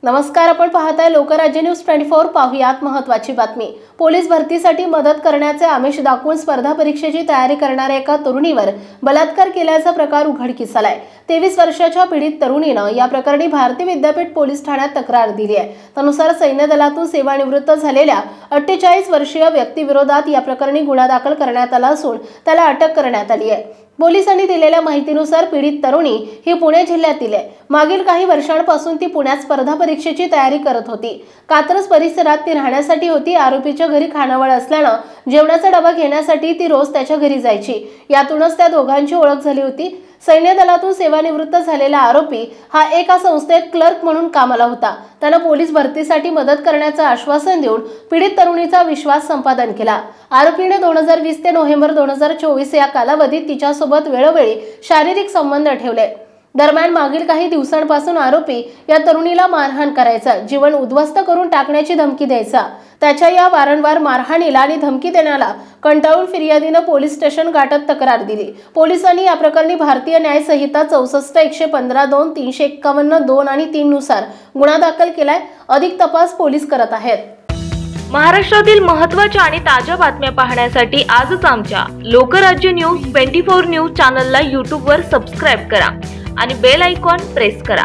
नमस्कार, आपण पाहताय लोकराज्य न्यूज 24। पाहुयात महत्त्वाची बातमी। पोलीस भरतीसाठी मदत करण्याचे आमिष दाखवून स्पर्धा परीक्षेची तयारी करणाऱ्या एका तरुणीवर बलात्कार केल्याचा प्रकार उघडकीस आलाय। 23 वर्षाच्या पीडित तरुणीनं या प्रकरणी भारतीय विद्यापीठ पोलीस ठाण्यात तक्रार दिली आहे। त्यानुसार सैन्य दलातून सेवानिवृत्त झालेल्या 48 वर्षीय व्यक्तीविरोधात या प्रकरणी गुन्हा दाखल करण्यात आला असून त्याला अटक करण्यात आली आहे। पोलिसांनी दिलेल्या माहितीनुसार पीडित तरुणी ही पुणे जिल्ह्यातील आहे। मागील काही वर्षांपासून ती पुण्यात स्पर्धा परीक्षेची तयारी करत होती। कात्रज परिसरात ती राहण्यासाठी होती। आरोपीच्या घरी खानावळ असल्याने जेवणाचा डबा घेण्यासाठी ती रोज त्याच्या घरी जायची। यातूनच त्या दोघांची ओळख झाली होती। सैन्य दलातून सेवानिवृत्त झालेला आरोपी हा एका संस्थेत क्लर्क म्हणून कामाला होता। त्याने पोलीस भरतीसाठी मदत करण्याचे आश्वासन देऊन पीडित तरुणीचा विश्वास संपादन केला। आरोपीने 2020 ते नोव्हेंबर 2024 या कालावधीत तिच्यासोबत वेळोवेळी शारीरिक संबंध ठेवले। दरम्यान मागील काही दिवसांपासून आरोपी या तरुणीला मारहाण करायचा, जीवन उद्ध्वस्त करून टाकण्याची धमकी द्यायचा। त्याच्या या वारंवार मारहाणीला आणि धमकी देण्याला कंटाळून फिर्यादीने पोलीस स्टेशन गाठत तक्रार दिली। पोलिसांनी या प्रकरणी भारतीय न्याय संहिता 64, 115, 2, 351, 2 आणि 3 नुसार गुन्हा दाखल केलाय। अधिक तपास पोलीस करत आहेत। महाराष्ट्रातील महत्त्वाच्या आणि ताज्या बातम्या पाहण्यासाठी आजच आमच्या लोकराज्य न्यूज 24 न्यूज चॅनलला YouTube वर सबस्क्राइब करा आणि बेल आयकॉन प्रेस करा।